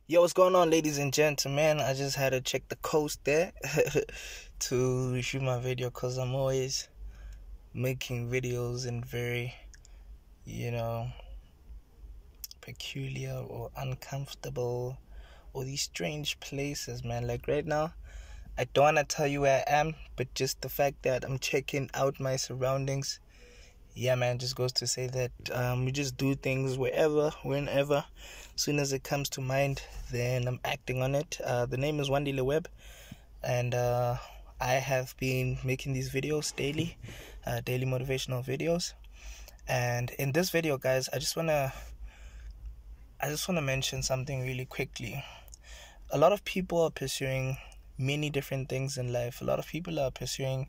Yo, what's going on, ladies and gentlemen? I just had to check the coast there to shoot my video because I'm always making videos in very, you know, peculiar or uncomfortable or these strange places, man. Like right now, I don't want to tell you where I am, but just the fact that I'm checking out my surroundings, yeah, man, just goes to say that we just do things wherever, whenever. As soon as it comes to mind, then I'm acting on it. The name is Wandile Web, and I have been making these videos daily, daily motivational videos. And in this video, guys, I just wanna mention something really quickly. A lot of people are pursuing many different things in life. A lot of people are pursuing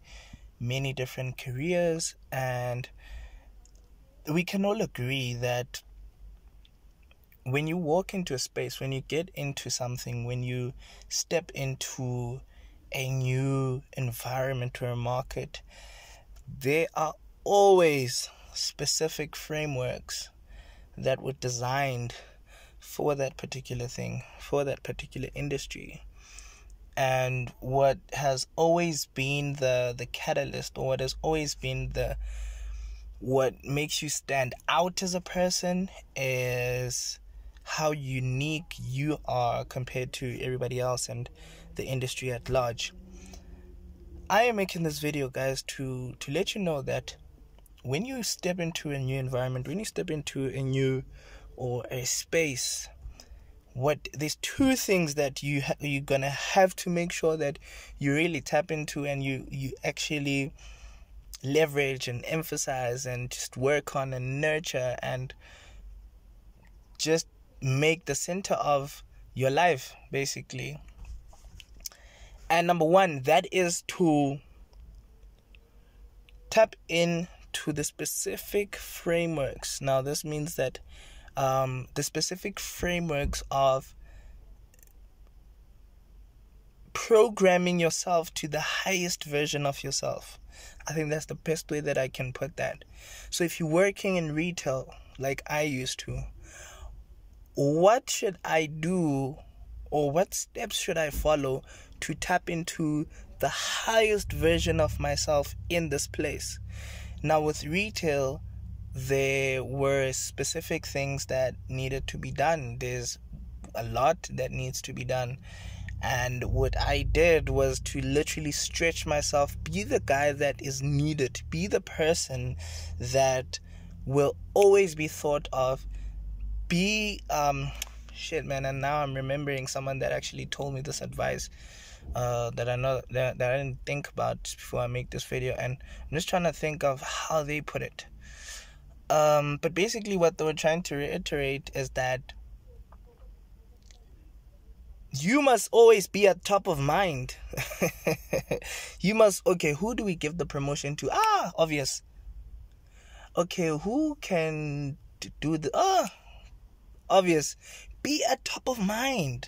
many different careers, and we can all agree that when you walk into a space, when you get into something, when you step into a new environment or a market, there are always specific frameworks that were designed for that particular thing, for that particular industry. And what has always been the catalyst, or what has always been what makes you stand out as a person, is how unique you are compared to everybody else and the industry at large. I am making this video, guys, to let you know that when you step into a new environment, when you step into a new or a space, there's two things that you're gonna have to make sure that you really tap into, and you actually leverage and emphasize and just work on and nurture and just make the center of your life, basically. And number one, that is to tap into the specific frameworks. Now, this means that the specific frameworks of programming yourself to the highest version of yourself. I think that's the best way that I can put that. So if you're working in retail like I used to, what should I do, or what steps should I follow to tap into the highest version of myself in this place? Now, with retail, there were specific things that needed to be done. There's a lot that needs to be done. And what I did was to literally stretch myself, be the guy that is needed, be the person that will always be thought of, be and now I'm remembering someone that actually told me this advice that I know that I didn't think about before I make this video, and I'm just trying to think of how they put it. But basically what they were trying to reiterate is that you must always be at top of mind. You must, okay, who do we give the promotion to? Obvious. Okay, who can do obvious. Be at top of mind.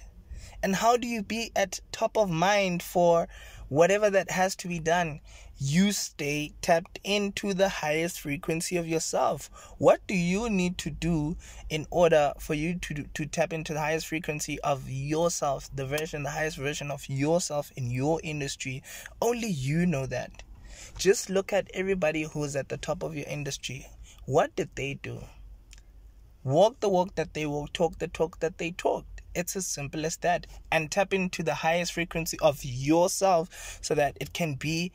And how do you be at top of mind for whatever that has to be done? You stay tapped into the highest frequency of yourself. What do you need to do in order for you to tap into the highest frequency of yourself, the highest version of yourself in your industry? Only you know that. Just look at everybody who's at the top of your industry. What did they do? Walk the walk that they walked, talk the talk that they talked. It's as simple as that. And tap into the highest frequency of yourself so that it can be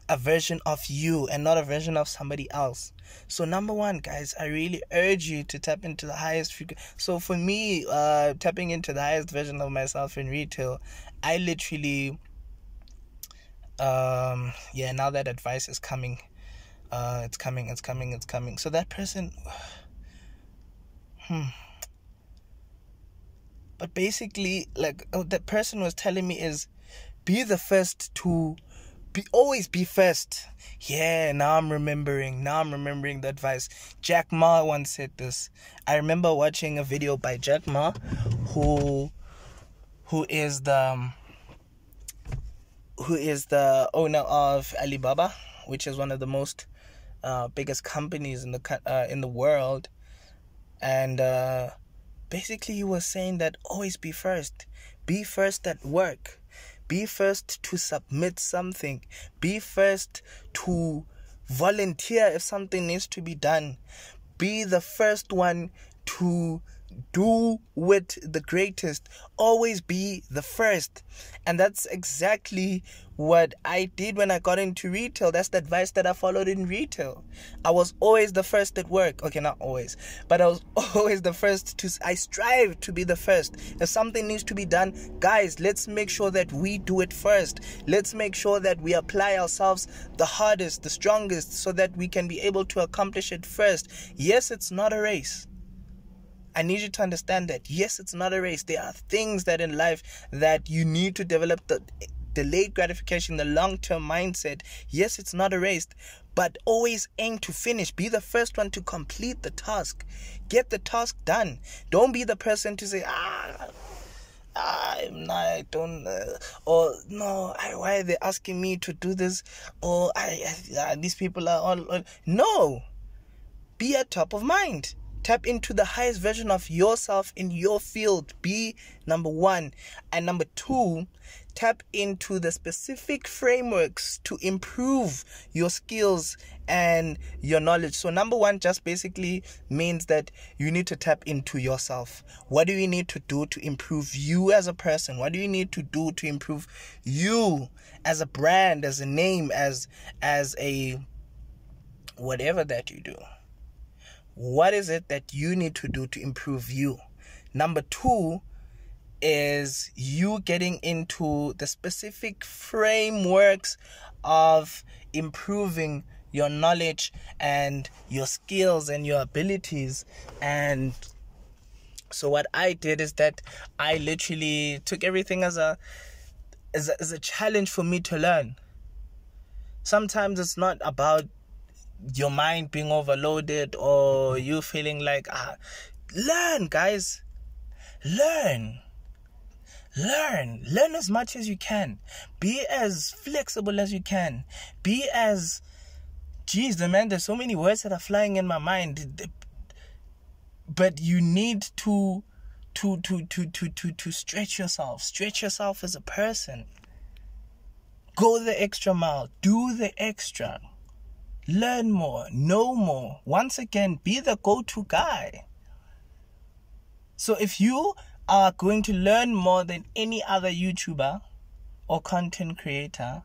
a version of you and not a version of somebody else. So number one, guys, I really urge you to tap into the highest frequency. So for me, tapping into the highest version of myself in retail, I literally, now that advice is coming. It's coming. So that person, but basically, like, that person was telling me is, be the first to always be first. Yeah, now I'm remembering the advice. Jack Ma once said this. I remember watching a video by Jack Ma, who is the owner of Alibaba, which is one of the most biggest companies in the world. And basically he was saying that always be first. Be first at work. Be first to submit something. Be first to volunteer if something needs to be done. Be the first one to do with the greatest. Always be the first. And that's exactly what I did when I got into retail. That's the advice that I followed in retail. I was always the first at work. Okay, not always, but I was always the first I strive to be the first. If something needs to be done, guys, let's make sure that we do it first. Let's make sure that we apply ourselves the hardest, the strongest, so that we can be able to accomplish it first. Yes, it's not a race. I need you to understand that. Yes, it's not a race. There are things that in life that you need to develop, the delayed gratification, the long-term mindset. Yes, it's not a race, but always aim to finish. Be the first one to complete the task. Get the task done. Don't be the person to say, I don't, or no, why are they asking me to do this? Or these people are all. No, be at top of mind. Tap into the highest version of yourself in your field. Be number one. And number two, tap into the specific frameworks to improve your skills and your knowledge. So number one just basically means that you need to tap into yourself. What do you need to do to improve you as a person? What do you need to do to improve you as a brand, as a name, as a whatever that you do? What is it that you need to do to improve you? Number two is you getting into the specific frameworks of improving your knowledge and your skills and your abilities. And so what I did is that I literally took everything as a challenge for me to learn. Sometimes it's not about your mind being overloaded or you feeling like learn, guys. Learn as much as you can. Be as flexible as you can. Be as there's so many words that are flying in my mind, but you need to stretch yourself as a person. Go the extra mile. Do the extra. Learn more, know more. Once again, be the go-to guy. So if you are going to learn more than any other YouTuber or content creator,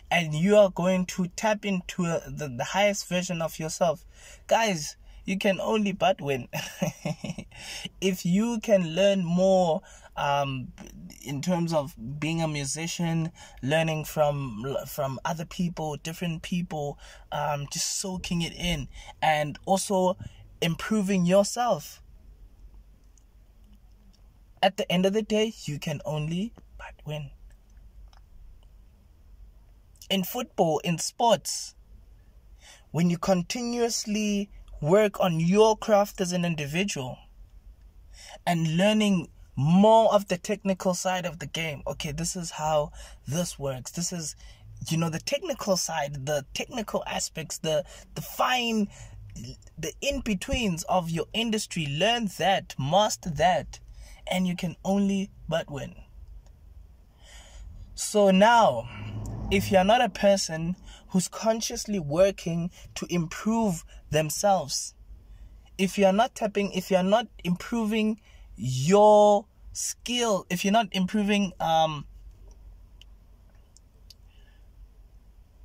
and you are going to tap into the highest version of yourself, guys, you can only but win. If you can learn more in terms of being a musician, learning from other people, different people, just soaking it in, and also improving yourself. At the end of the day, you can only but win. In football, in sports, when you continuously work on your craft as an individual and learning more of the technical side of the game. Okay, this is how this works. This is, the technical side, the technical aspects, the fine, the in-betweens of your industry. Learn that, master that, and you can only but win. So now, if you're not a person who's consciously working to improve themselves, if you're not improving your skill, if you're not improving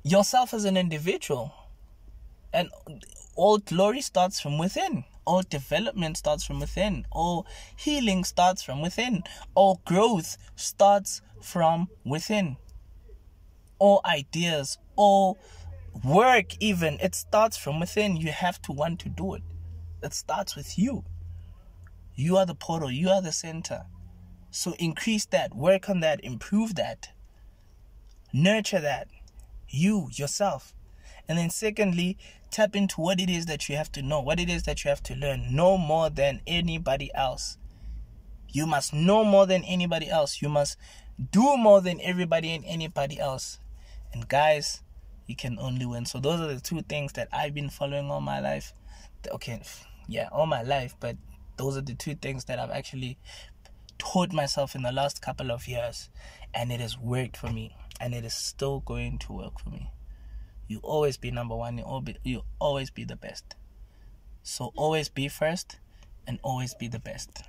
yourself as an individual, and all glory starts from within, all development starts from within, all healing starts from within, all growth starts from within, all ideas, all work even, it starts from within. You have to want to do it. It starts with you. You are the portal, you are the center. So increase that, work on that, improve that, nurture that, yourself. And then secondly, tap into what it is that you have to know, what it is that you have to learn. Know more than anybody else. You must know more than anybody else. You must do more than everybody and anybody else. And guys, you can only win. So those are the two things that I've been following all my life. Okay, yeah, all my life, but Those are the two things that I've actually taught myself in the last couple of years, and it has worked for me, and it is still going to work for me. You always be number one. You always be the best. So always be first and always be the best.